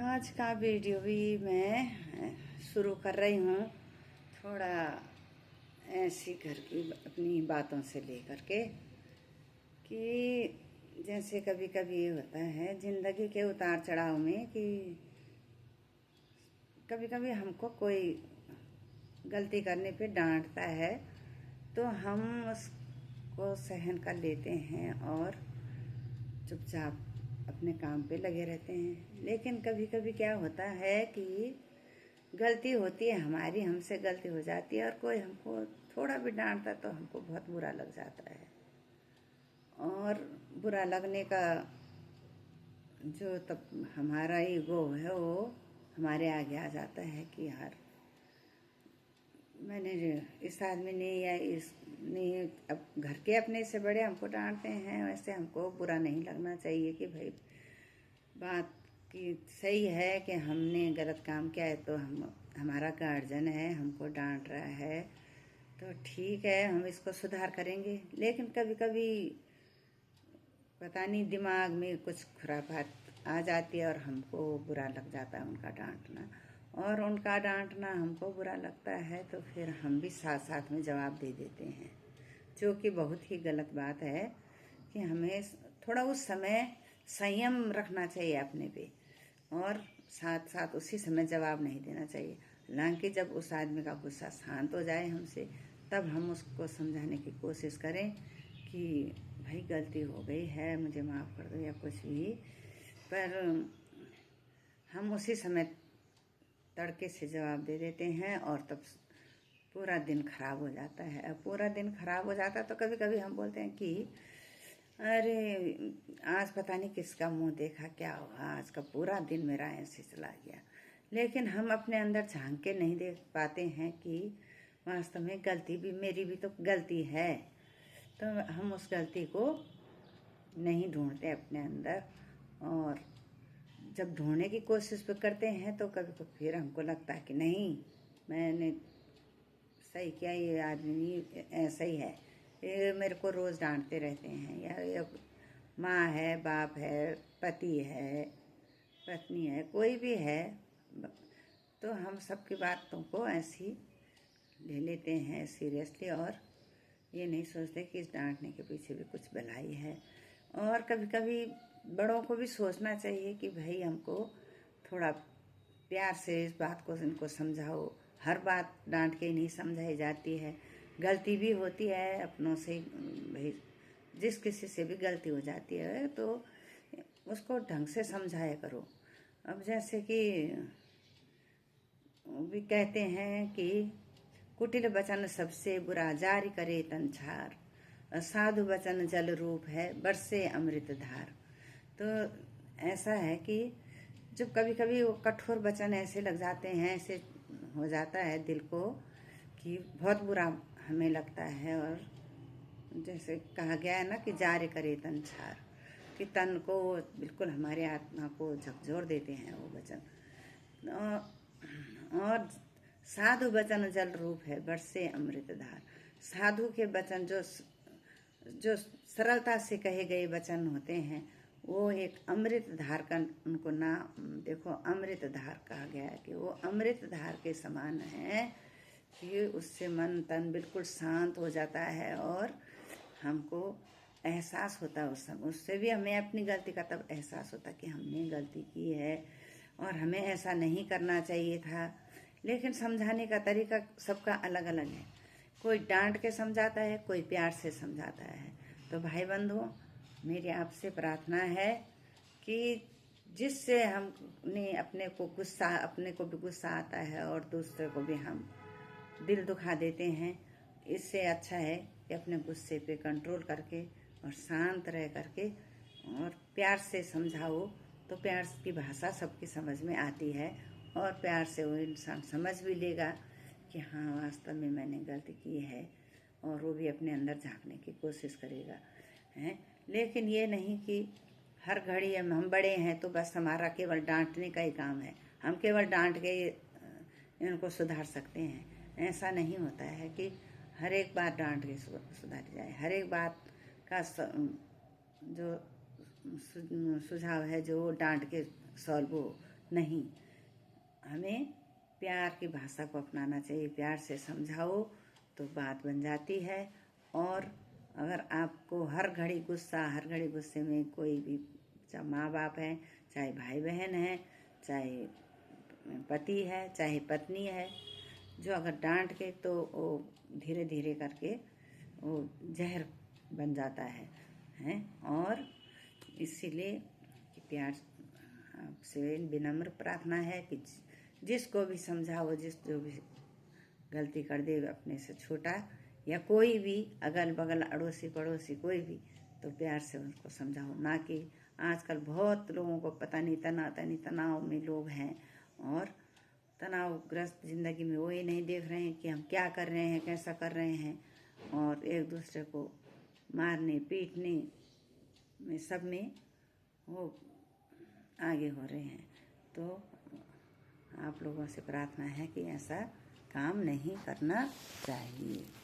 आज का वीडियो भी मैं शुरू कर रही हूँ थोड़ा ऐसी घर की अपनी बातों से लेकर के कि जैसे कभी कभी ये होता है ज़िंदगी के उतार चढ़ाव में कि कभी कभी हमको कोई गलती करने पे डांटता है तो हम उसको सहन कर लेते हैं और चुपचाप अपने काम पे लगे रहते हैं। लेकिन कभी कभी क्या होता है कि गलती होती है हमारी, हमसे गलती हो जाती है और कोई हमको थोड़ा भी डांटता तो हमको बहुत बुरा लग जाता है। और बुरा लगने का जो तब हमारा ईगो है वो हमारे आगे आ जाता है कि यार मैंने इस आदमी ने या इस ने अब घर के अपने से बड़े हमको डांटते हैं, वैसे हमको बुरा नहीं लगना चाहिए कि भाई बात की सही है कि हमने गलत काम किया है तो हमारा गार्जियन है हमको डांट रहा है तो ठीक है, हम इसको सुधार करेंगे। लेकिन कभी कभी पता नहीं दिमाग में कुछ खुरापात आ जाती है और हमको बुरा लग जाता है उनका डांटना, और उनका डांटना हमको बुरा लगता है तो फिर हम भी साथ साथ में जवाब दे देते हैं, जो कि बहुत ही गलत बात है कि हमें थोड़ा उस समय संयम रखना चाहिए अपने पे और साथ साथ उसी समय जवाब नहीं देना चाहिए। हालांकि जब उस आदमी का गुस्सा शांत हो जाए हमसे तब हम उसको समझाने की कोशिश करें कि भाई गलती हो गई है, मुझे माफ़ कर दो या कुछ भी, पर हम उसी समय तड़के से जवाब दे देते हैं और तब पूरा दिन खराब हो जाता है। अब पूरा दिन खराब हो जाता है तो कभी कभी हम बोलते हैं कि अरे आज पता नहीं किसका मुंह देखा, क्या हुआ, आज का पूरा दिन मेरा ऐसे चला गया। लेकिन हम अपने अंदर झांक के नहीं देख पाते हैं कि वास्तव में गलती भी मेरी भी तो गलती है, तो हम उस गलती को नहीं ढूंढते अपने अंदर, और जब ढूंढने की कोशिश भी करते हैं तो कभी कभी फिर हमको लगता है कि नहीं मैंने सही किया, ये आदमी ऐसा ही है, ये मेरे को रोज़ डांटते रहते हैं, या ये माँ है, बाप है, पति है, पत्नी है, कोई भी है, तो हम सबकी बातों को ऐसी ले लेते हैं सीरियसली और ये नहीं सोचते कि इस डांटने के पीछे भी कुछ भलाई है। और कभी कभी बड़ों को भी सोचना चाहिए कि भाई हमको थोड़ा प्यार से इस बात को इनको समझाओ, हर बात डांट के नहीं समझाई जाती है, गलती भी होती है अपनों से, भाई जिस किसी से भी गलती हो जाती है तो उसको ढंग से समझाया करो। अब जैसे कि भी कहते हैं कि कुटिल वचन सबसे बुरा, जारी करे तंछार, साधु वचन जल रूप है, बरसे अमृत धार। तो ऐसा है कि जब कभी कभी वो कठोर वचन ऐसे लग जाते हैं, ऐसे हो जाता है दिल को कि बहुत बुरा हमें लगता है। और जैसे कहा गया है ना कि जारे करे तन छार, कि तन को बिल्कुल हमारे आत्मा को झकझोर देते हैं वो वचन। और साधु वचन जल रूप है, बरसे अमृत धार। साधु के वचन जो सरलता से कहे गए वचन होते हैं वो एक अमृत धार का उनको नाम देखो, अमृत धार कहा गया है कि वो अमृत धार के समान है कि उससे मन तन बिल्कुल शांत हो जाता है और हमको एहसास होता है उस समय, उससे भी हमें अपनी गलती का तब एहसास होता कि हमने गलती की है और हमें ऐसा नहीं करना चाहिए था। लेकिन समझाने का तरीका सबका अलग अलग है, कोई डांट के समझाता है, कोई प्यार से समझाता है। तो भाई बंधुओं, मेरी आपसे प्रार्थना है कि जिससे हमने अपने को भी गुस्सा आता है और दूसरे को भी हम दिल दुखा देते हैं, इससे अच्छा है कि अपने गुस्से पे कंट्रोल करके और शांत रह करके और प्यार से समझाओ तो प्यार की भाषा सबकी समझ में आती है और प्यार से वो इंसान समझ भी लेगा कि हाँ वास्तव में मैंने गलती की है, और वो भी अपने अंदर झांकने की कोशिश करेगा हैं। लेकिन ये नहीं कि हर घड़ी हम बड़े हैं तो बस हमारा केवल डांटने का ही काम है, हम केवल डांट के इनको सुधार सकते हैं। ऐसा नहीं होता है कि हर एक बात डांट के सुधारी जाए, हर एक बात का जो सुझाव है जो डांट के सॉल्व हो नहीं, हमें प्यार की भाषा को अपनाना चाहिए। प्यार से समझाओ तो बात बन जाती है। और अगर आपको हर घड़ी गुस्से में कोई भी, चाहे माँ बाप है, चाहे भाई बहन है, चाहे पति है, चाहे पत्नी है, जो अगर डांट के तो वो धीरे धीरे करके वो जहर बन जाता है हैं। और इसीलिए कि प्यार आपसे विनम्र प्रार्थना है कि जिसको भी समझाओ, जो भी गलती कर दे अपने से छोटा या कोई भी अगल बगल अड़ोसी पड़ोसी कोई भी, तो प्यार से उनको समझाओ। ना कि आजकल बहुत लोगों को पता नहीं, तनाव में लोग हैं और तनावग्रस्त जिंदगी में वो ही नहीं देख रहे हैं कि हम क्या कर रहे हैं, कैसा कर रहे हैं, और एक दूसरे को मारने पीटने में सब में वो आगे हो रहे हैं। तो आप लोगों से प्रार्थना है कि ऐसा काम नहीं करना चाहिए।